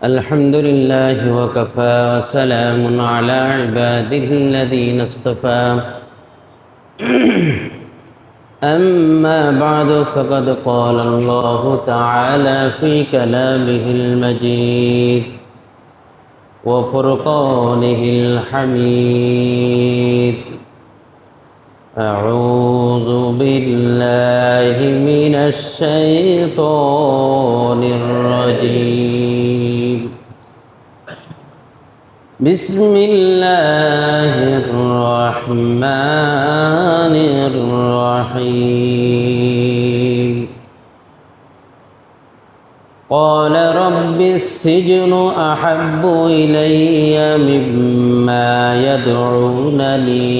الحمد لله وكفى وسلام على عباده الذين اصطفى أما بعد فقد قال الله تعالى في كلامه المجيد وفرقانه الحميد أعوذ بالله من الشيطان الرجيم بسم الله الرحمن الرحيم قال رب السجن أحب إلي مما يدعونني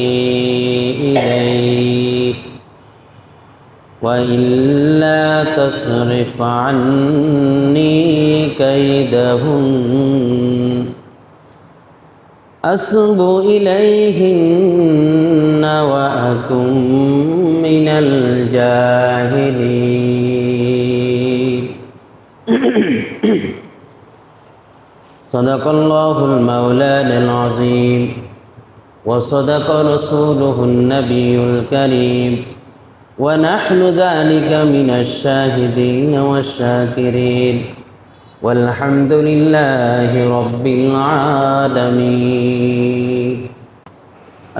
إليه وإلا تصرف عني كيدهن أصب إليهن وأكن من الجاهلين صدق الله المولانا العظيم وصدق رسوله النبي الكريم ونحن ذلك من الشاهدين والشاكرين والحمد لله رب العالمين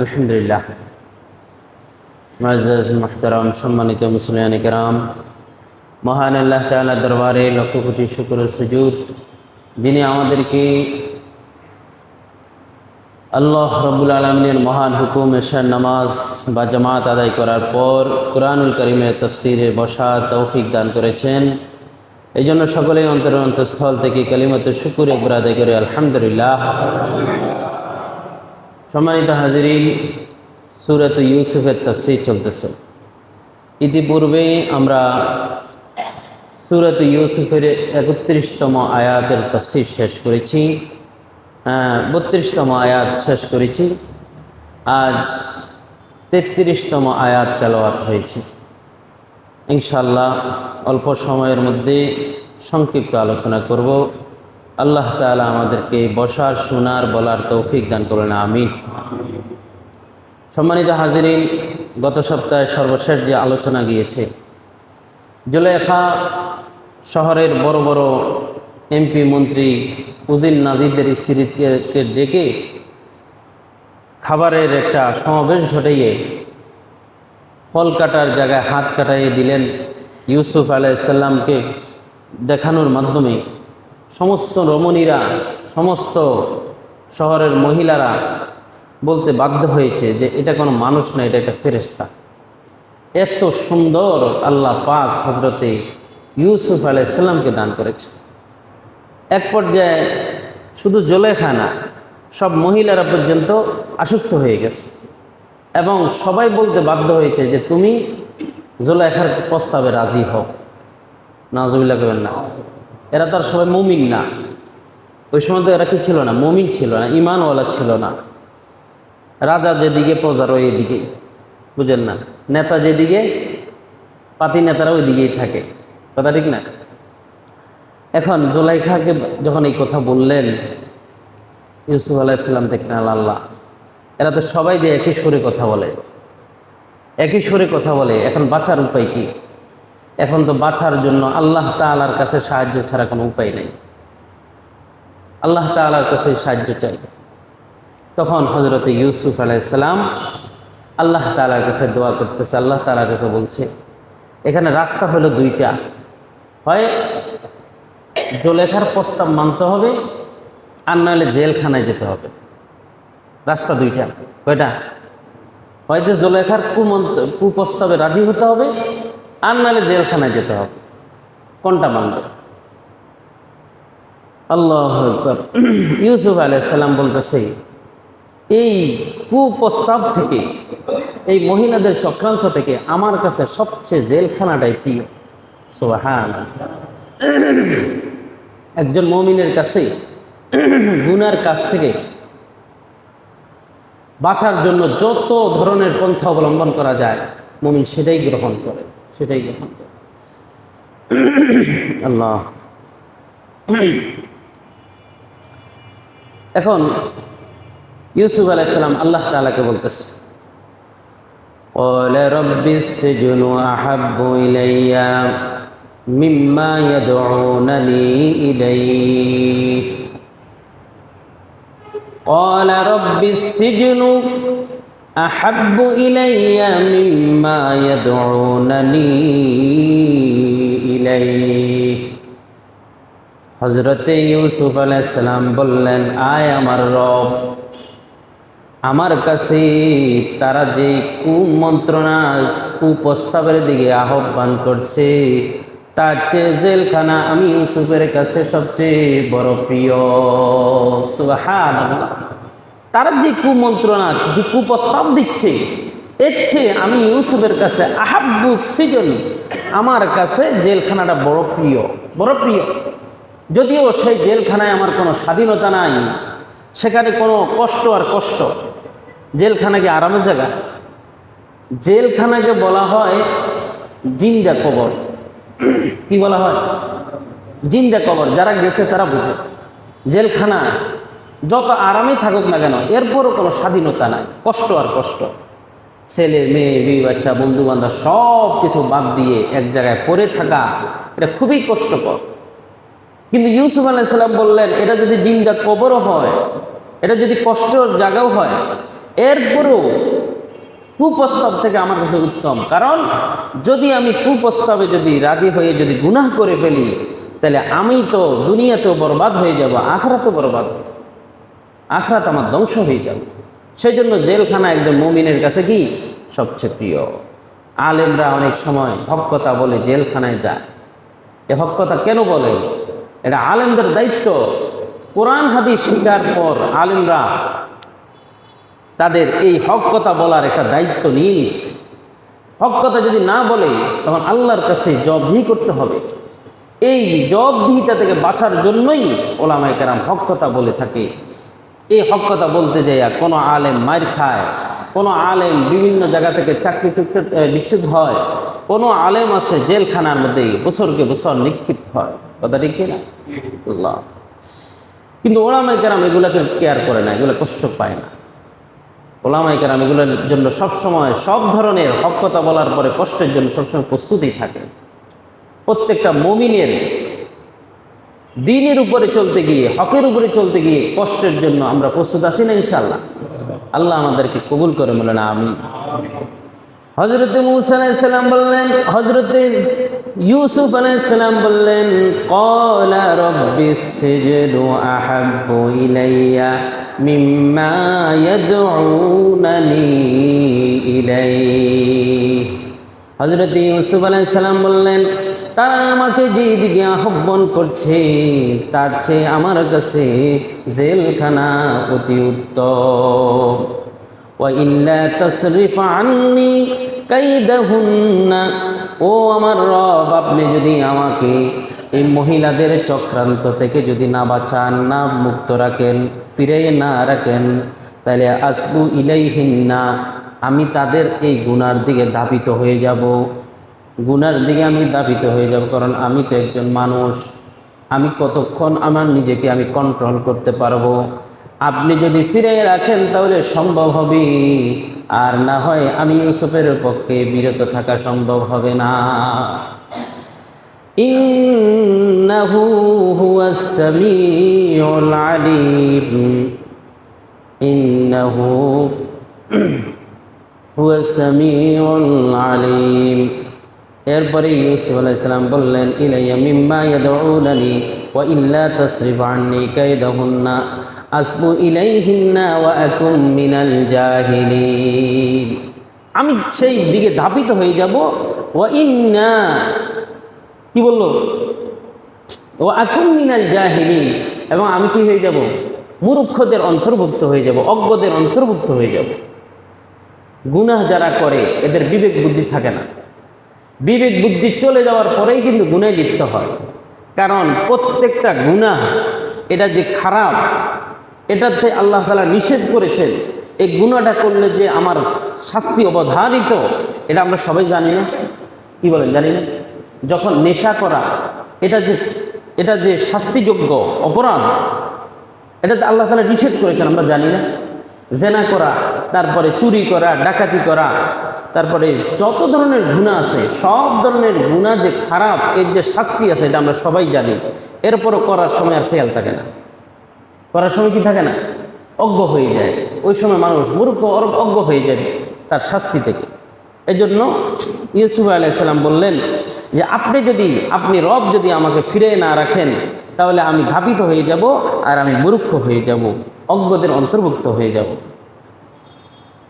الحمد لله معزز محترم সম্মানিত মুসলিয়ান کرام মহান আল্লাহ তাআলার দরবারে লক্ষ কোটি শুকর ও সুজুদ যিনি আমাদেরকে আল্লাহ রাব্বুল আলামিনের মহান হুকুম এশার নামাজ বা জামাত আদায় করার পর কুরআনুল কারীমের তাফসীরে বসার তৌফিক দান করেছেন। এই জন্য সকলেই অন্তরের অন্তঃস্থল থেকে কালিমাতুল শুকর একবার আদায় করে আলহামদুলিল্লাহ। সম্মানিত হাজিরিন, সূরাত ইউসুফের তাফসীর চলতেছে। ইতিপূর্বে আমরা সূরাত ইউসুফের 31তম আয়াতের তাফসীর শেষ করেছি, 32তম আয়াত শেষ করেছি। আজ 33তম আয়াত তেলাওয়াত হয়েছে। ইনশাআল্লাহ অল্প সময়ের মধ্যে সংক্ষিপ্ত আলোচনা করব। আল্লাহ তাআলা আমাদেরকে বসার, শোনার, বলার তৌফিক দান করুন, আমিন। সম্মানিত হাজিরিন, গত সপ্তাহে সর্বশেষ যে আলোচনা গিয়েছে, জুলেখা শহরের বড় বড় এমপি, মন্ত্রী, উজির নাজিরদের স্ত্রীকে ডেকে খাবারের একটা সমাবেশ ঘটাইয়ে ফল কাটার জায়গায় হাত কাটাইয়ে দিলেন। ইউসুফ আলাইহিসসালামকে দেখানোর মাধ্যমে সমস্ত রমণীরা, সমস্ত শহরের মহিলারা বলতে বাধ্য হয়েছে যে এটা কোনো মানুষ না, এটা একটা ফেরেশতা। এত সুন্দর আল্লাহ পাক হযরতে ইউসুফ আলাইহিসসালামকে দান করেছে। এক পর্যায়ে শুধু জুলেখা না, সব মহিলারা পর্যন্ত আসক্ত হয়ে গেছে এবং সবাই বলতে বাধ্য হয়েছে যে তুমি জুলেখার প্রস্তাবে রাজি হও। নাউজুবিল্লাহ কইবেন না। এরা তো আর সবাই মুমিন না। ওই সময় তো এরা কি ছিল না? মুমিন ছিল না, ঈমানওয়ালা ছিল না। রাজা যেদিকে, প্রজারও এদিকে, বুঝেন না? নেতা যেদিকে, পাতি নেতারা ওই দিকেই থাকে। কথা ঠিক না? এখন জুলেখাকে যখন এই কথা বললেন ইউসুফ আলাইহিসসালাম থেকে আল্লাহ, এরা তো সবাই দিয়ে একই সুরে কথা বলে, একই সুরে কথা বলে। এখন বাঁচার উপায় কি? এখন তো বাঁচার জন্য আল্লাহ তাআলার কাছে সাহায্য ছাড়া কোনো উপায় নেই। আল্লাহ তাআলার কাছে সাহায্য চাই। তখন হযরত ইউসুফ আলাইহিসসালাম আল্লাহ তাআলার কাছে দোয়া করতেছে, আল্লাহ তাআলার কাছে বলছে এখানে রাস্তা হলো দুইটা। হয় জুলেখার প্রস্তাব মানতে হবে, আর নাহলে জেলখানায় যেতে হবে। রাস্তা দুইটা। কয়টা? হয়তো জুলেখার কুপ্রস্তাবে রাজি হতে হবে, আর নাহলে জেলখানায় যেতে হবে। কোনটা মানবে? আল্লাহু আকবার। ইউসুফ আলাইহিসসালাম বলতেছে এই কুপ্রস্তাব থেকে, এই মহিলাদের চক্রান্ত থেকে আমার কাছে সবচেয়ে জেলখানাটাই প্রিয়। সুবহানাল্লাহ। একজন মুমিনের কাছে গুনার কাছ থেকে বাঁচার জন্য যত ধরনের পন্থা অবলম্বন করা যায় মুমিন সেটাই গ্রহণ করে, সেটাই গ্রহণ করে। আল্লাহ এখন ইউসুফ আলাইহিস সালাম আল্লাহ তাআলাকে বলতেছে, قال رب السجن أحب إلي مما يدعونني إليه قال رب السجن أحب إلي مما يدعونني إليه হযরতে ইউসুফ আলাইহিস সালাম বললেন, আয় আমার রব, আমার কাছে তারা যে কুমন্ত্রণা কুপ্রস্তাবের দিকে আহ্বান করছে তার চেয়ে জেলখানা আমি ইউসুফের কাছে সবচেয়ে বড় প্রিয়। সুবহানাল্লাহ। তারা যে কুমন্ত্রণা যে কুপ্রস্তাব দিচ্ছে এর চেয়ে আমি ইউসুফের কাছে আহাব্বু সিজন, আমার কাছে জেলখানাটা বড় প্রিয়, বড় প্রিয়। যদিও সেই জেলখানায় আমার কোনো স্বাধীনতা নাই, সেখানে কোনো কষ্ট আর কষ্ট। জেলখানাকে আরামের জায়গা? জেলখানাকে বলা হয় জিন্দা কবর। কি বলা হয়? জিন্দা কবর। যারা গেছে তারা বুঝে। জেলখানা যত আরামে থাকুক না কেন, এরপরও কোনো স্বাধীনতা নাই, কষ্ট আর কষ্ট। ছেলে মেয়ে বিয়ে বাচ্চা বন্ধু বান্ধব সব কিছু বাদ দিয়ে এক জায়গায় পড়ে থাকা, এটা খুবই কষ্টকর। কিন্তু ইউসুফ আলাইহিস সালাম বললেন, এটা যদি জিন্দা কবরও হয়, এটা যদি কষ্টের জায়গাও হয়, এরপরও কুপ্রস্তাব থেকে আমার কাছে উত্তম। কারণ যদি আমি কুপ্রস্তাবে যদি রাজি হয়ে যদি গুনাহ করে ফেলি, তাহলে আমি তো দুনিয়াতেও বরবাদ হয়ে যাব, আখিরাতেও বরবাদ হবে, আখিরাত আমার ধ্বংস হয়ে যাবে। সেই জন্য জেলখানা একজন মুমিনের কাছে কি সবচেয়ে প্রিয়। আলেমরা অনেক সময় হক কথা বলে জেলখানায় যায়। এ হক কথা কেন বলে? এটা আলেমদের দায়িত্ব। কোরআন হাদিস শিখার পর আলেমরা তাদের এই হক কথা বলার একটা দায়িত্ব নিয়ে নিচ্ছে। হক কথা যদি না বলে তখন আল্লাহর কাছে জবাবদিহি করতে হবে। এই জবাবদিহিতা থেকে বাঁচার জন্যই ওলামায়ে কেরাম হক কথা বলে থাকে। এই হক কথা বলতে যাইয়া কোনো আলেম মাইর খায়, কোনো আলেম বিভিন্ন জায়গা থেকে চাকরি বিচ্যুত হয়, কোনো আলেম আছে জেলখানার মধ্যে বছরকে বছর নিক্ষিপ্ত হয়। কথা ঠিক না? আল্লাহ। কিন্তু ওলামায়ে কেরাম এগুলাকে কেয়ার করে না, এগুলো কষ্ট পায় না। ওলামায়ে কেরাম এগুলোর জন্য সবসময় সব ধরনের হক কথা বলার পরে কষ্টের জন্য সবসময় প্রস্তুতি থাকে। প্রত্যেকটা মুমিনের দ্বীনের উপরে চলতে গিয়ে, হকের উপরে চলতে গিয়ে কষ্টের জন্য আমরা প্রস্তুত আছি না ইনশাআল্লাহ? আল্লাহ আমাদেরকে কবুল করে বলেন আমিন। হযরতে মূসা আলাইহিস সালাম বললেন, হযরতে ইউসুফ আলাইহিস সালাম বললেন, ক্বালা রাব্বিস সিজনু আহাব্বু ইলাইয়া মিম্মা ইয়াদউনানি ইলাইহি। হযরতে ইউসুফ আলাইহিস সালাম বললেন, তারা আমাকে যে দিকে আহ্বান করছে তার চেয়ে আমার কাছে জেলখানা অতি উত্তম। ওয়া ইল্লা তাসরিফ আন্নি কাইদাহুন্না, ও আমার রব, আপনি যদি আমাকে এই মহিলাদের চক্রান্ত থেকে যদি না বাঁচান, না মুক্ত রাখেন, ফিরে না রাখেন, তাহলে আসবু ইলাইহিন্না, আমি তাদের এই গুনার দিকে ধাবিত হয়ে যাব, গুনার দিকে আমি ধাবিত হয়ে যাব। কারণ আমি তো একজন মানুষ, আমি কতক্ষণ আমার নিজেকে আমি কন্ট্রোল করতে পারবো? আপনি যদি ফিরে রাখেন তাহলে সম্ভব হবে, আর না হয় আমি ইউসুফের পক্ষে বিরত থাকা সম্ভব হবে না। ইন্নাহু হুয়াস সামিউল আলিম, ইন্নাহু হুয়াস সামিউল আলিম। এরপরে ইউসুফ আলাইহিস সালাম বললেন, ইলাইয়া মিম্মা ইয়াদউনানি ওয়া ইল্লা তাসরিফ আন্নি কাইদাহুন্না আসবু ইলাইহিন্না ওয়া আকুম মিনাল জাহিলিন। আমি সেই দিকে ধাবিত হয়ে যাব। ওয়া ইন্না, কি বললো? ওয়া আকুম মিনাল জাহিলিন, এবং আমি কি হয়ে যাব? মূর্খদের অন্তর্ভুক্ত হয়ে যাব, অজ্ঞদের অন্তর্ভুক্ত হয়ে যাব। গুনাহ যারা করে এদের বিবেক বুদ্ধি থাকে না। বিবেক বুদ্ধি চলে যাওয়ার পরেই কিন্তু গুনায় লিপ্ত হয়। কারণ প্রত্যেকটা গুনাহ এটা যে খারাপ, এটাতে আল্লাহ তাআলা নিষেধ করেছেন। এই গুনাহটা করলে যে আমার শাস্তি অবধারিত, এটা আমরা সবাই জানি না? কি বলেন, জানি না? যখন নেশা করা, এটা যে শাস্তিযোগ্য অপরাধ, এটা তো আল্লাহ তাআলা নিষেধ করেছেন, আমরা জানি না? জেনা করা, তারপরে চুরি করা, ডাকাতি করা, তারপরে যত ধরনের গুনাহ আছে, সব ধরনের গুনাহ যে খারাপ, এর যে শাস্তি আছে এটা আমরা সবাই জানি। এরপরও করার সময় আর খেয়াল থাকে না। করার সময় কি থাকে না? অজ্ঞ হয়ে যায়। ওই সময় মানুষ মূর্খ অজ্ঞ হয়ে যাবে তার শাস্তি থেকে। এই জন্য ইউসুফ আলাইহিস সালাম বললেন যে আপনি রব যদি আমাকে ফিরে না রাখেন, তাহলে আমি ধাবিত হয়ে যাব আর আমি মূর্খ হয়ে যাব, অজ্ঞদের অন্তর্ভুক্ত হয়ে যাব।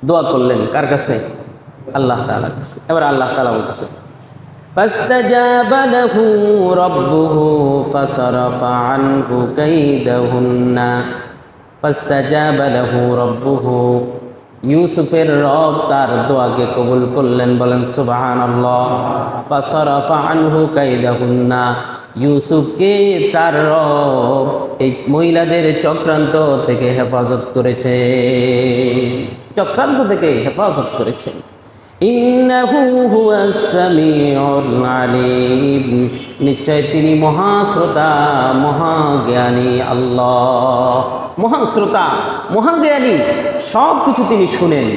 দোয়া করলেন কার কাছে? আল্লাহ তাআলার কাছে। এবার আল্লাহ তাআলা বলতেছে, ফাস্তাজাবা লাহু রাব্বুহু ফাসারাফা আনহু কাইদাহুন্না। ফাস্তাজাবা লাহু রাব্বুহু, ইউসুফের রব তার দোয়াকে কবুল করলেন। বলেন সুবহানাল্লাহ। ফাসারাফা আনহু কাইদাহুন্না, ইউসুফকে তার রব এই মহিলাদের চক্রান্ত থেকে হেফাজত করেছে, চক্রান্ত থেকে হেফাজত করেছেন। ইন্নাহু হুয়াস সামিউল আলিম, নিশ্চয় তিনি মহাশ্রোতা মহাজ্ঞানী। আল্লাহ মহাশ্রোতা মহাজ্ঞানী, সব কিছু তিনি শুনেন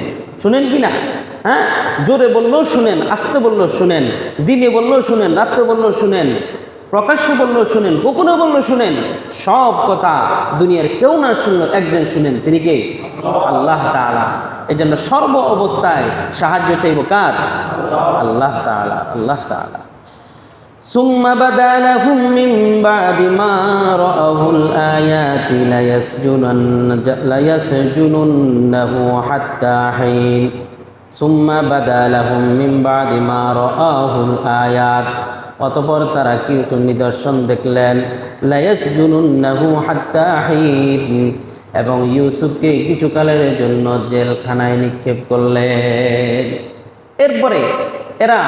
কি না? হ্যাঁ, জোরে বললেও শুনেন, আস্তে বললেও শুনেন, দিনে বললেও শুনেন, রাত্রে বললেও শুনেন, প্রকাশ্যে বললেও শুনেন, গোপনে বললেও শুনেন, সব কথা দুনিয়ার কেউ না শুনলো, একজন শুনেন, তিনি কে? আল্লাহ তাআলা। এই জন্য সর্ব অবস্থায় সাহায্য চাইব কার? আল্লাহ তাআলা। আল্লাহ তাআলা। সুম্মা বাদা লাহুম মিন বাদি মা রাআউল আয়াতি লায়াসজুনুন্নাহু হাত্তা হিন। সুম্মা বাদা লাহুম মিন বাদি মা রাআউল আয়াত, অতঃপর তারা কিছু নিদর্শন দেখলেন। লায়াসজুনুন্নাহু হাত্তা হিন, এবং ইউসুফকে কিছুকালের জন্য জেলখানায় নিক্ষেপ করলেন। এরপরে এরা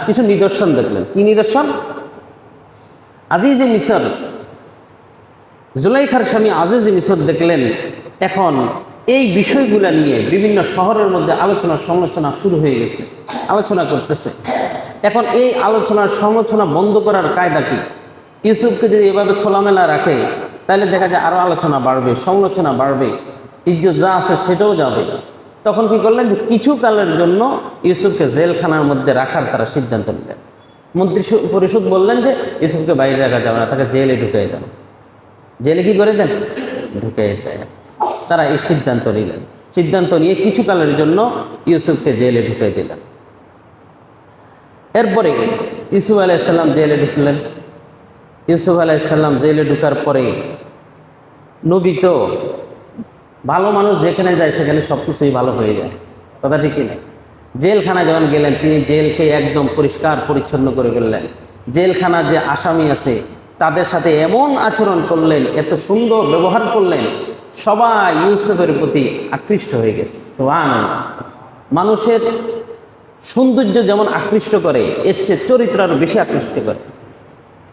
কিছু নিদর্শন দেখলেন। কি নিদর্শন? আজিজে মিসর, জুলাইখার স্বামী আজিজে মিসর দেখলেন। এখন এই বিষয়গুলো নিয়ে বিভিন্ন শহরের মধ্যে আলোচনা সমালোচনা শুরু হয়ে গেছে, আলোচনা করতেছে। এখন এই আলোচনার সমালোচনা বন্ধ করার কায়দা কি? ইউসুফকে যদি এভাবে খোলামেলা রাখে, তাহলে দেখা যায় আরও আলোচনা বাড়বে, সমালোচনা বাড়বে, ইজ্জত যা আছে সেটাও যাবে। তখন কি করলেন যে কিছু কালের জন্য ইউসুফকে জেলখানার মধ্যে রাখার তারা সিদ্ধান্ত নিলেন। মন্ত্রী পরিষদ বললেন যে ইউসুফকে বাইরে রাখা যাবে না, তাকে জেলে ঢুকিয়ে দেন। জেলে কি করে দেন? ঢুকিয়ে দেন। তারা এই সিদ্ধান্ত নিলেন। সিদ্ধান্ত নিয়ে কিছু কালের জন্য ইউসুফকে জেলে ঢুকিয়ে দিলেন। এরপরে ইউসুফ আলাইহিস সালাম জেলে ঢুকলেন। ইউসুফ আলাইহিস সালাম জেলে ঢুকার পরে, নবী তো ভালো মানুষ, যেখানে যায় সেখানে সব কিছুই ভালো হয়ে যায়, কথা ঠিক না? জেলখানায় যখন গেলেন, তিনি জেলকে একদম পরিষ্কার পরিচ্ছন্ন করে ফেললেন। জেলখানার যে আসামি আছে তাদের সাথে এমন আচরণ করলেন, এত সুন্দর ব্যবহার করলেন, সবাই ইউসুফের প্রতি আকৃষ্ট হয়ে গেছে। সুবহানাল্লাহ। মানুষের সৌন্দর্য যেমন আকৃষ্ট করে, এর চেয়ে চরিত্র আরও বেশি আকৃষ্ট করে,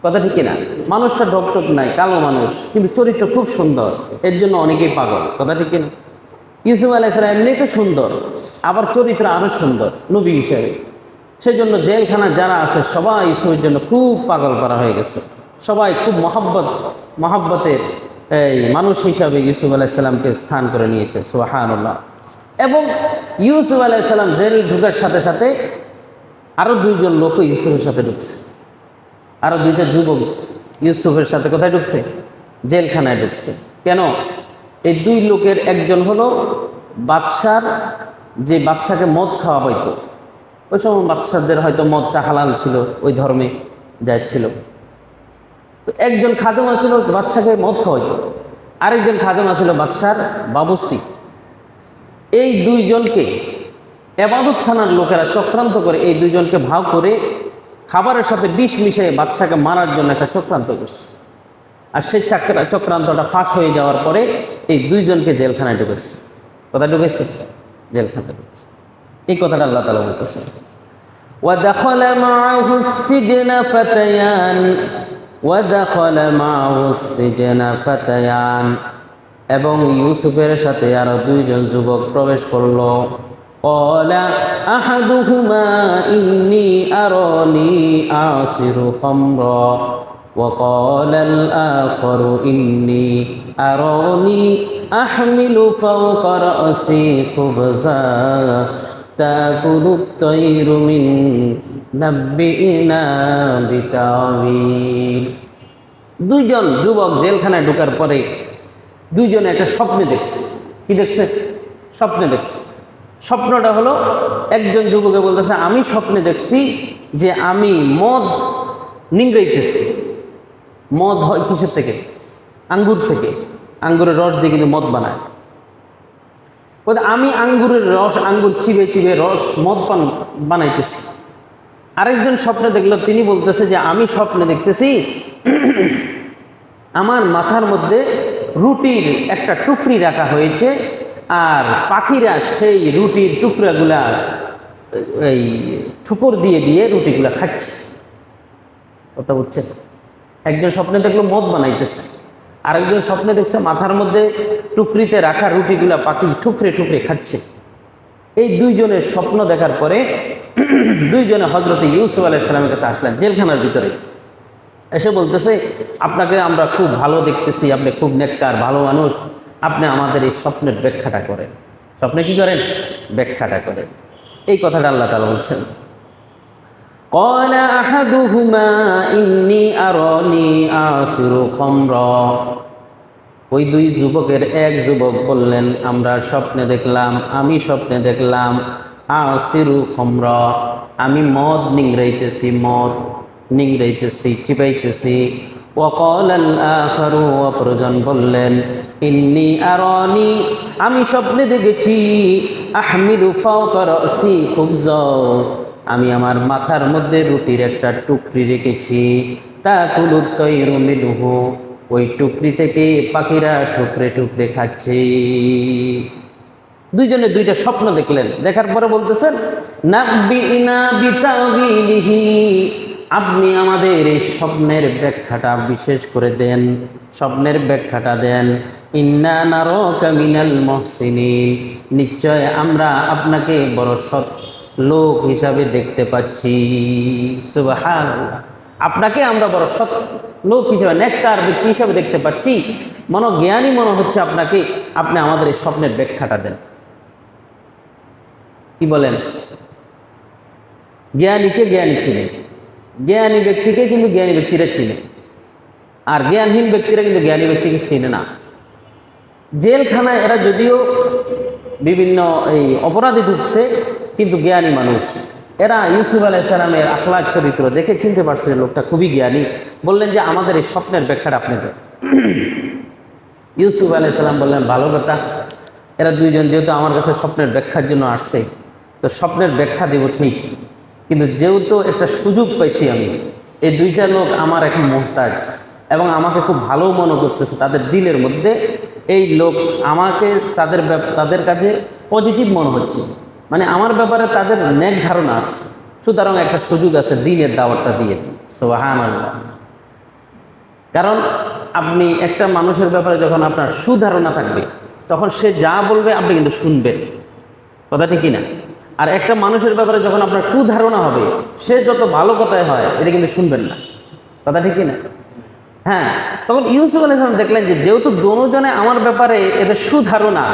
কথা ঠিক না? মানুষটা ঢকঢক নাই, কালো মানুষ, কিন্তু চরিত্র খুব সুন্দর, এর জন্য অনেকেই পাগল, কথা ঠিক না? ইউসুফ আলাইহিস সালাম এমনি তো সুন্দর, আবার চরিত্র আরও সুন্দর নবী হিসেবে। সেই জন্য জেলখানা যারা আছে সবাই ইউসুফের জন্য খুব পাগল করা হয়ে গেছে। সবাই খুব মহব্বতের এই মানুষ হিসাবে ইউসুফ আলাইহিস সালামকে স্থান করে নিয়েছে। সুবহানাল্লাহ। এবং ইউসুফ আলাইহিস সালাম জেল ঢুকার সাথে সাথে আরও দুইজন লোকও ইউসুফের সাথে ঢুকছে। আরও দুইটা যুবক ইউসুফের সাথে কোথায় ঢুকছে? জেলখানায় ঢুকছে। কেন? এই দুই লোকের একজন হলো বাদশার, যে বাদশাকে মদ খাওয়া হইতো, ওই সময় বাদশাদের হয়তো মদটা হালাল ছিল, ওই ধর্মে যাচ্ছিল। তো একজন খাদেম আছিল বাদশাকে মদ খাওয়াইতো, আরেকজন খাদেম আছিল বাদশার বাবুর্চি। এই দুইজনকে এবাদতখানার লোকেরা চক্রান্ত করে এই দুইজনকে ভাগ করে খাবারের সাথে বিষ মিশিয়ে বাদশাকে মারার জন্য একটা চক্রান্ত করছে। আর সেই চক্রান্তটা ফাঁস হয়ে যাওয়ার পরে এই দুইজনকে জেলখানায় ঢুকেছে। কোথায় ঢুকেছে? জেলখানায় ঢুকেছে। এই কথাটা আল্লাহ তাআলা বলতেছে, وَدَخَلَ مَعَهُ السِّجْنَ فَتَيَانِ, এবং ইউসুফের সাথে আরো দুইজন যুবক প্রবেশ করলো। قَالَ أَحَدُهُمَا إِنِّي أَرَانِي أَعْصِرُ خَمْرًا, وقال الآخر إني أراني أحمل فوق رأسي خبزا تأكل الطير من نبئنا بتأويل। দুইজন যুবক জেলখানায় ঢোকার পরে দুইজনে একটা স্বপ্নে দেখছে। কি দেখছে? স্বপ্নে দেখছে। স্বপ্নটা হলো, একজন যুবকে বলতেছে আমি স্বপ্নে দেখছি যে আমি মদ নিংড়াইতেছি। মদ হয় কিসের থেকে? আঙ্গুর থেকে। আঙ্গুরের রস দিয়ে কিন্তু মদ বানায়। বলতে আমি আঙ্গুরের রস, আঙ্গুর চিবে চিবে রস মদ বানাইতেছি। আরেকজন স্বপ্নে দেখলো, তিনি বলতেছে যে আমি স্বপ্নে দেখতেছি আমার মাথার মধ্যে রুটির একটা টুকরি রাখা হয়েছে, আর পাখিরা সেই রুটির টুকরাগুলা এই ঠুকর দিয়ে দিয়ে রুটিগুলা খাচ্ছে। কথা বুঝছে? একজন স্বপ্নে দেখলো মদ বানাইতেছে, আরেকজন স্বপ্নে দেখছে মাথার মধ্যে টুকরিতে রাখা রুটিগুলা পাখি ঠুকরে ঠুকরে খাচ্ছে। এই দুইজনের স্বপ্ন দেখার পরে দুইজনে হজরত ইউসুফ আলাইহিস সালামের কাছে আসলেন জেলখানার ভিতরে। এসে বলতেছে আপনাকে আমরা খুব ভালো দেখতেছি, আপনি খুব নেককার ভালো মানুষ, আপনি আমাদের এই স্বপ্নের ব্যাখ্যাটা করেন। স্বপ্নে কি করেন? ব্যাখ্যাটা করেন। এই কথাটা আল্লাহ তাআলা বলছেন, قال أحدهما إني أراني أعصر خمرا। ওই দুই যুবকের এক যুবক বললেন আমরা স্বপ্নে দেখলাম, আমি স্বপ্নে দেখলাম আশিরু খমরা, আমি মদ নিংড়াইতেছি, মদ নিংড়াইতেছি, চিপাইতেছি। ওয়াকাল আল আখারু, অপরজন বললেন ইন্নী আরানি, আমি স্বপ্নে দেখেছি আহমিলু ফাওকা রাসি খুবজা, আমি আমার মাথার মধ্যে রুটির একটা টুকরি রেখেছি। তাকুলু তায়রু মিনহু, ওই টুকরি থেকে পাখিরা টুকরে টুকরে খাচ্ছে। দুইজনে দুইটা স্বপ্ন দেখলেন। দেখার পরে বলতেছেন নাব্বিনা বিতাওয়িলিহি, আপনি আমাদের এই স্বপ্নের ব্যাখ্যাটা বিশেষ করে দেন, স্বপ্নের ব্যাখ্যাটা দেন। ইন্না নারাকা মিনাল মুহসিনিন, নিশ্চয় আমরা আপনাকে বড় সৎ লোক হিসাবে দেখতে পাচ্ছি। সুবহানাল্লাহ, আপনাকে আমরা বড় সৎ লোক হিসাবে, নেককার ব্যক্তি হিসাবে দেখতে পাচ্ছি। জ্ঞানী মনে হচ্ছে আপনাকে, আপনি আমাদের এই স্বপ্নের ব্যাখ্যাটা দেন। কি বলেন? জ্ঞানীকে জ্ঞানী চিনে, জ্ঞানী ব্যক্তিকে কিন্তু জ্ঞানী ব্যক্তিরা চিনে, আর জ্ঞানহীন ব্যক্তিরা কিন্তু জ্ঞানী ব্যক্তিকে চিনে না। জেলখানায় এরা যদিও বিভিন্ন এই অপরাধী ঢুকছে, কিন্তু জ্ঞানী মানুষ। এরা ইউসুফ আলাইহিস সালামের আখলাক চরিত্র দেখে চিনতে পারছে যে লোকটা খুবই জ্ঞানী। বললেন যে আমাদের এই স্বপ্নের ব্যাখ্যাটা আপনি দেন। ইউসুফ আলাইহিস সালাম বললেন ভালো কথা, এরা দুইজন যেহেতু আমার কাছে স্বপ্নের ব্যাখ্যার জন্য আসছে, তো স্বপ্নের ব্যাখ্যা দেব ঠিক, কিন্তু যেহেতু একটা সুযোগ পাইছি আমি, এই দুইটা লোক আমার এখন মুহতাজ এবং আমাকে খুব ভালো মনে করতেছে, তাদের দিলের মধ্যে এই লোক আমাকে তাদের কাছে পজিটিভ মনে হচ্ছে, মানে আমার ব্যাপারে তাদের নেক ধারণা আছে, সুতরাং একটা সুযোগ আছে দিনের দাওয়াতটা দিয়ে। সুবহানাল্লাহ। কারণ আপনি একটা মানুষের ব্যাপারে যখন আপনার সুধারণা থাকবে, তখন সে যা বলবে আপনি কিন্তু শুনবেন, কথা ঠিক না? আর একটা মানুষের ব্যাপারে যখন আপনার কুধারণা হবে, সে যত ভালো কথায় হয় এটা কিন্তু শুনবেন না, কথা ঠিক না? হ্যাঁ, তখন ইউসুফ আলাইহিস সালাম দেখলেন যে যেহেতু দুজনে আমার ব্যাপারে এদের সুধারণা,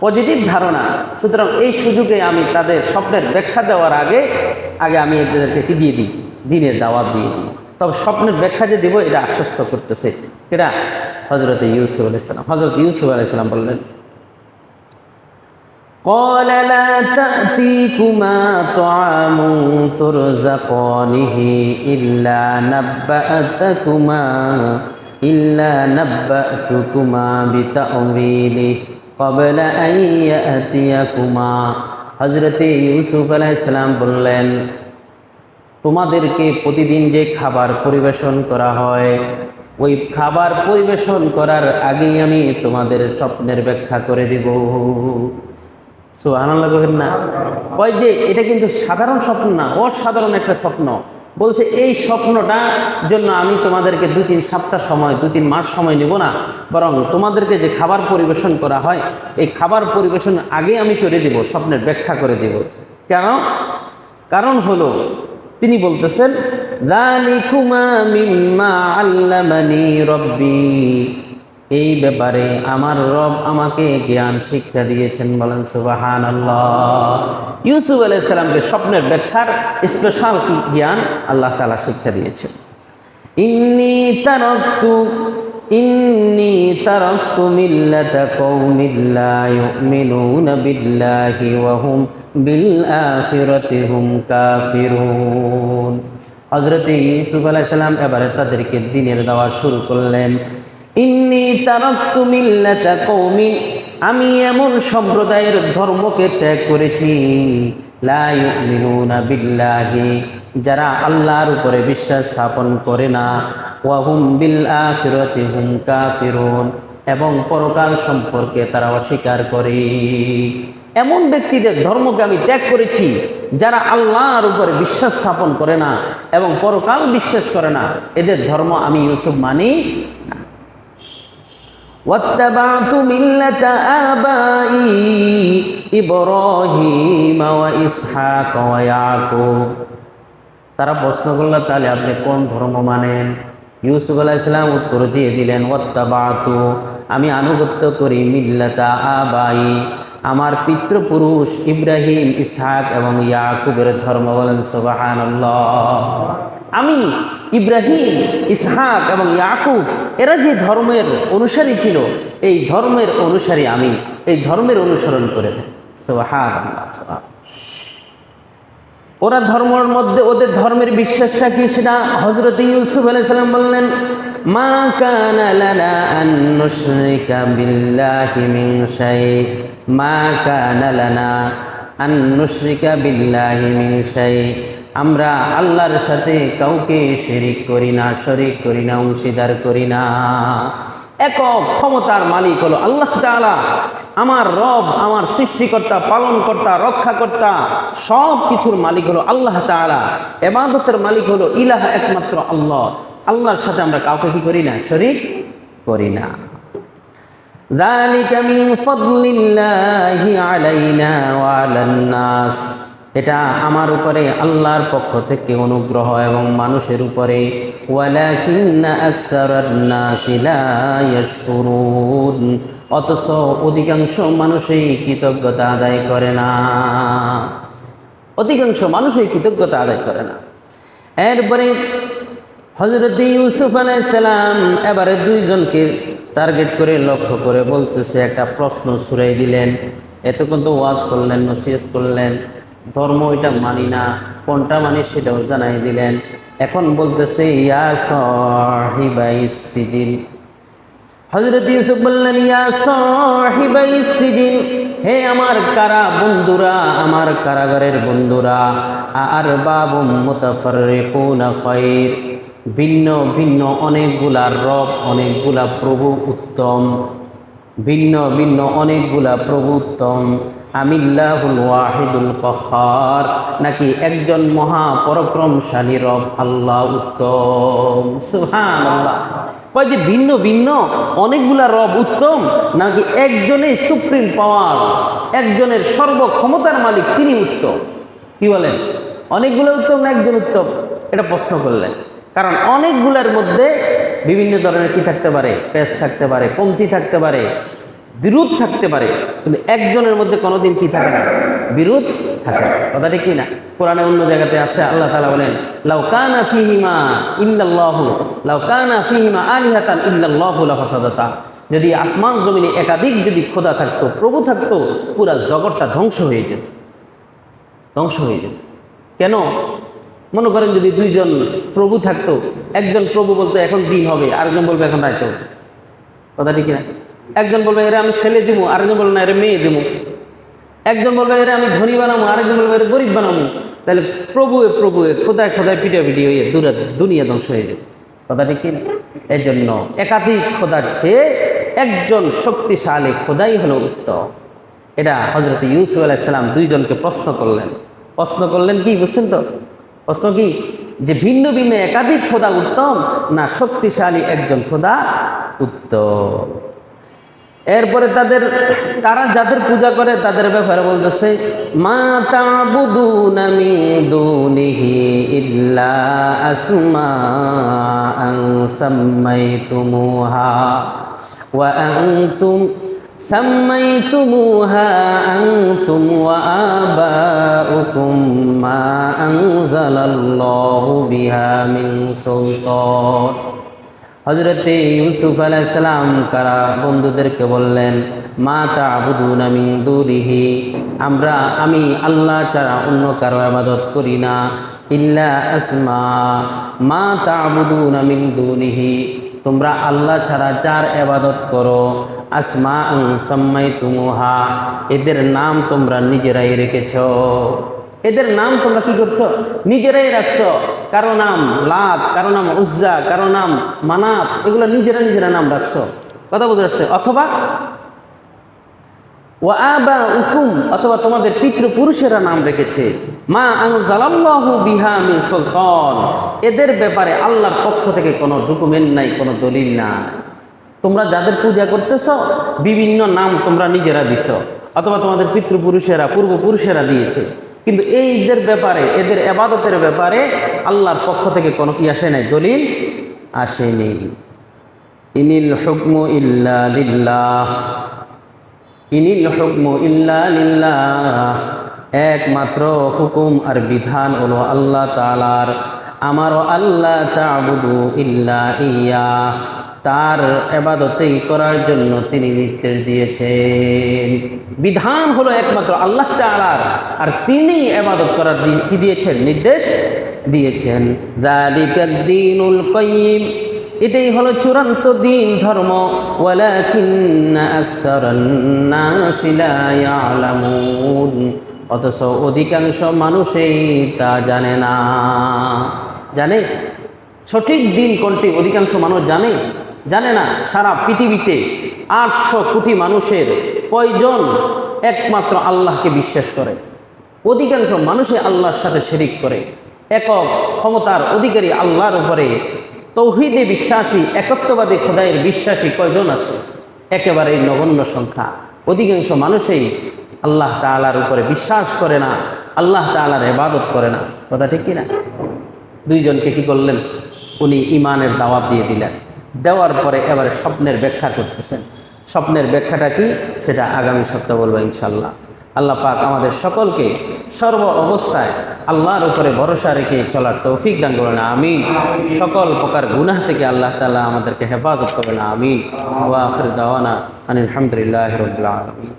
পজিটিভ ধারণা, সুতরাং এই সুযোগে আমি তাদের স্বপ্নের ব্যাখ্যা দেওয়ার আগে আমি এদেরকে কি দিয়ে দিই? দিনের দাওয়াত দিয়ে দিই। তবে স্বপ্নের ব্যাখ্যা যে দিব এটা আশ্বস্ত করতেছে এটা হযরত ইউসুফ আলাইহিস সালাম। হযরত ইউসুফ আলাইহিস সালাম বললেন قال لا تأتيكما طعام ترزقانه إلا نبأتكما بتأويله قبل أن يأتيكما। হযরত ইউসুফ আলাইহিস সালাম বললেন তোমাদেরকে প্রতিদিন যে খাবার পরিবেশন করা হয়, ওই খাবার পরিবেশন করার আগেই আমি তোমাদের স্বপ্নের ব্যাখ্যা করে দিব। সুবহানাল্লাহ করেন না? ওই যে এটা কিন্তু সাধারণ স্বপ্ন না, অসাধারণ একটা স্বপ্ন। বলছে এই স্বপ্নটা জন্য আমি তোমাদেরকে 2-3 সপ্তাহ সময়, 2-3 মাস সময় নেব না, বরং তোমাদেরকে যে খাবার পরিবেশন করা হয় এই খাবার পরিবেশন আগে আমি করে দিব, স্বপ্নের ব্যাখ্যা করে দিব। কেন? কারণ হলো তিনি বলতেছেন, যালিকুমা মিম্মা আল্লামানি রব্বি, এই ব্যাপারে আমার রব আমাকে জ্ঞান শিক্ষা দিয়েছেন। বলেন সুবহানাল্লাহ। ইউসুফ আলাইহিস সালামকে স্বপ্নের ব্যাখ্যার স্পেশাল জ্ঞান আল্লাহ তাআলা শিক্ষা দিয়েছেন। ইন্নী তারাকতু মিল্লাতা কওমিন লা ইউমিনুনা বিল্লাহি ওয়া হুম বিল আখিরাতি হুম কাফিরুন। হযরত ইউসুফ আলাইহিস সালাম এবারে তাদেরকে দ্বীনের দাওয়াত শুরু করলেন। ইন্নী তারাকতু মিল্লাতা কওমিন, আমি এমন সম্প্রদায়ের ধর্মকে ত্যাগ করেছি, লা ইউমিনুনা বিল্লাহি, যারা আল্লাহর উপরে বিশ্বাস স্থাপন করে না, ওয়া হুম বিল আখিরাতি হুম কাফিরুন, এবং পরকাল সম্পর্কে তারা অস্বীকার করে। এমন ব্যক্তিদের ধর্মকে আমি ত্যাগ করেছি যারা আল্লাহর উপরে বিশ্বাস স্থাপন করে না এবং পরকাল বিশ্বাস করে না, এদের ধর্ম আমি ইউসুফ মানি না। ওয়াত্তাবা'তু মিল্লাতা আবাই ইব্রাহিম ওয়া ইসহাক ওয়া ইয়াকুব। তারা প্রশ্ন করলো, তাহলে আপনি কোন ধর্ম মানেন? ইউসুফ আলাইহিস সালাম উত্তর দিয়ে দিলেন, ওয়াত্তাবা'তু, আমি আনুগত্য করি মিল্লাতা আবাই, আমার পিতৃপুরুষ ইব্রাহিম, ইসহাক এবং ইয়াকুবের ধর্ম। বলেন সুবহানাল্লাহ। আমি ইব্রাহিম, ইসহাক এবং ইয়াকুব এরা যে ধর্মের অনুসারী ছিল, এই ধর্মের অনুসারী আমি, এই ধর্মের অনুসরণ করে দেন। সুবহানাল্লাহ। ওরা ধর্মের মধ্যে ওদের ধর্মের বিশ্বাসটা কি, সেটা হযরত ইউসুফ আলাইহিস সালাম বললেন, মা কানা লানা আন নুশরিকা বিল্লাহি মিন শাই, মা কানা লানা আন নুশরিকা বিল্লাহি মিন শাই, আমরা আল্লাহর সাথে কাউকে শিরিক করি না, শরীক করি না, অংশীদার করি না। একক ক্ষমতার মালিক হলো আল্লাহ তাআলা, আমার রব, আমার সৃষ্টিকর্তা, পালনকর্তা, রক্ষাকর্তা, সব কিছুর মালিক হলো আল্লাহ তাআলা। ইবাদতের মালিক হলো ইলাহ, একমাত্র আল্লাহ। আল্লাহর সাথে আমরা কাউকে কি করি না, শরীক করি না। যালিকা মিন ফাদলিল্লাহি আলাইনা ওয়া আলান নাস, এটা আমার উপরে আল্লাহর পক্ষ থেকে অনুগ্রহ এবং মানুষের উপরে। ওয়ালাকিন্না আকসারান নাসি লা ইয়াশকুরুন, অথচ অধিকাংশ মানুষই কৃতজ্ঞতা আদায় করে না। অধিকাংশ মানুষই কৃতজ্ঞতা আদায় করে না। এরপরে হযরত ইউসুফ আলাইহিস সালাম এবারে দুইজনকে টার্গেট করে লক্ষ্য করে বলতেছে, একটা প্রশ্ন ছুড়াই দিলেন। এতক্ষণ তো ওয়াজ করলেন, নসিহত করলেন, ধর্ম এটা মানি না, কোনটা মানি সেটাও জানাই দিলেন। এখন বলতেছে, ইয়া সাহিবাইস সিজিন। হযরত ইউসুফ বললেন, ইয়া সাহিবাইস সিজিন, হে আমার কারা বন্ধুরা, আমার কারাগারের বন্ধুরা, আরবাবুম মুতাফাররিকুনা খায়র, ভিন্ন ভিন্ন অনেকগুলা রব, অনেকগুলা প্রভু উত্তম, ভিন্ন ভিন্ন অনেকগুলা প্রভু উত্তম, আমিল্লাহুল ওয়াহিদুল কাহ্হার, নাকি একজন মহা পরাক্রমশালী রব আল্লাহ উত্তম। সুবহানাল্লাহ। কয় যে ভিন্ন ভিন্ন অনেকগুলা রব উত্তম, নাকি একজনের সুপ্রিম পাওয়ার, একজনের সর্বক্ষমতার মালিক তিনি উত্তম? কি বলেন, অনেকগুলো উত্তম না একজন উত্তম? এটা প্রশ্ন করলেন। কারণ অনেকগুলার মধ্যে বিভিন্ন ধরনের কি থাকতে পারে, পেশ থাকতে পারে, কমতি থাকতে পারে, বিরোধ থাকতে পারে, কিন্তু একজনের মধ্যে কোনোদিন কি থাকে না, বিরোধ থাকে না। কথাটা কি না? কোরআনে অন্য জায়গাতে আছে, আল্লাহ তাআলা বলেন, লাউ কানা ফীহিমা ইল্লাল্লাহু, লাউ কানা ফীহিমা আলিহাতান ইল্লাল্লাহু লাফাসাদাতা, যদি আসমান জমিনে একাধিক যদি খোদা থাকতো, প্রভু থাকতো, পুরা জগৎটা ধ্বংস হয়ে যেত, ধ্বংস হয়ে যেত। কেন? মনে করেন যদি দুইজন প্রভু থাকতো, একজন প্রভু বলতো এখন দিন হবে, আরেকজন বলবে এখন রাত হবে। কথা ঠিক না? একজন বলবে এরা আমি ছেলে দিব, আরেকজন বলবে না এরা মেয়ে দিব। একজন বলবে এরা আমি ধনী বানাবো, আরেকজন বলবে এরা গরিব বানাবো। তাহলে প্রভুয়ে প্রভুয়ে খোদায় খোদায় পিটাপিটি হয়ে দুনিয়া ধ্বংস হয়ে যেত। কথা ঠিক না? এই জন্য একাধিক খোদার চেয়ে একজন শক্তিশালী খোদাই হলো উত্তম। এটা হযরত ইউসুফ আলাইহিস সালাম দুইজনকে প্রশ্ন করলেন। প্রশ্ন করলেন কি বুঝছেন তো? প্রশ্ন কি, যে ভিন্ন ভিন্ন একাধিক খোদা উত্তম, না শক্তিশালী একজন খোদা উত্তম? এরপরে তারা যাদের পূজা করে তাদের ব্যাপারে বলতেছে, মা তা'বুদুনা মিন দুনিহি ইল্লা আসমাআন সাম্মাইতুমুহা ওয়া আনতুম সাম্মাইতুমুহা আনতুম ওয়া আবাউকুম মা আনজালাল্লাহু বিহা মিন সুলতান। হযরতে ইউসুফ আলাইহিস সালাম কারা বন্ধুদেরকে বললেন, মা তা'বুদুনা মিন দুনিহি, আমি আল্লাহ ছাড়া অন্য কারো ইবাদত করি না, ইল্লা আসমা, মা তা'বুদুনা মিন দুনিহি, তোমরা আল্লাহ ছাড়া যার ইবাদত করো, আসমা সাম্মাইতুমুহা, এদের নাম তোমরা নিজেরাই রেখেছো। এদের নাম তোমরা কি করছো? নিজেরাই রাখছো। কারো নাম লাত, কারো নাম উজ্জা, কারো নাম মানাত, এগুলো নিজেরা নাম রাখছো। কথা বুঝতে পারছে? অথবা ওয়া আবাউকুম, অথবা তোমাদের পিতৃপুরুষেরা নাম রেখেছে, মা আনজালাল্লাহু বিহা মিন সুলতান, এদের ব্যাপারে আল্লাহর পক্ষ থেকে কোনো ডকুমেন্ট নাই, কোনো দলিল নাই। তোমরা যাদের পূজা করতেছ বিভিন্ন নাম তোমরা নিজেরা দিছ, অথবা তোমাদের পিতৃপুরুষেরা পূর্বপুরুষেরা দিয়েছে, কিন্তু এইদের ব্যাপারে, এদের ইবাদতের ব্যাপারে আল্লাহর পক্ষ থেকে কোনো কি আসে নাই, দলিল আসেনি। ইনিল হুকমু ইল্লা লিল্লাহ, ইনিল হুকমু ইল্লা লিল্লাহ, একমাত্র হুকুম আর বিধান হলো আল্লাহ তাআলার। আমারও আল্লাহ তা'বুদু ইল্লা ইয়া, তার ইবাদতেই করার জন্য তিনি নির্দেশ দিয়েছেন। বিধান হলো একমাত্র আল্লাহ তাআলার, আর তিনি ইবাদত করার কি দিয়েছেন? নির্দেশ দিয়েছেন। যালিকাদ দীনুল কাইয়্যিম, এটাই হলো চূড়ান্ত দিন ধর্ম। ওয়ালাকিন্না আকসারান নাসি লা ইয়ালামুন, অথচ অধিকাংশ মানুষই তা জানে না। জানে সঠিক দিন কোনটি? অধিকাংশ মানুষ জানে না। সারা পৃথিবীতে 800 কোটি মানুষের কয়জন একমাত্র আল্লাহকে বিশ্বাস করে? অধিকাংশ মানুষই আল্লাহর সাথে শিরিক করে। একক ক্ষমতার অধিকারী আল্লাহর উপরে তৌহিদে বিশ্বাসী, একত্ববাদী খোদায়ের বিশ্বাসী কয়জন আছে? একেবারেই নগণ্য সংখ্যা। অধিকাংশ মানুষই আল্লাহ তাআলার উপরে বিশ্বাস করে না, আল্লাহ তাআলার ইবাদত করে না। কথা ঠিক কিনা? দুইজনকে কি করলেন? উনি ইমানের দাওয়াত দিয়ে দিলেন। দেওয়ার পরে এবারে স্বপ্নের ব্যাখ্যা করতেছেন। স্বপ্নের ব্যাখ্যাটা কি সেটা আগামী সপ্তাহে বলবো ইনশাল্লাহ। আল্লাহ পাক আমাদের সকলকে সর্ব অবস্থায় আল্লাহর উপরে ভরসা রেখে চলার তৌফিক দান করুন, আমিন। সকল প্রকার গুনাহ থেকে আল্লাহ তাআলা আমাদেরকে হেফাজত করবেন, আমিন। ওয়া আখির দাওয়ানা আনিল হামদুলিল্লাহি রাব্বিল আলামিন।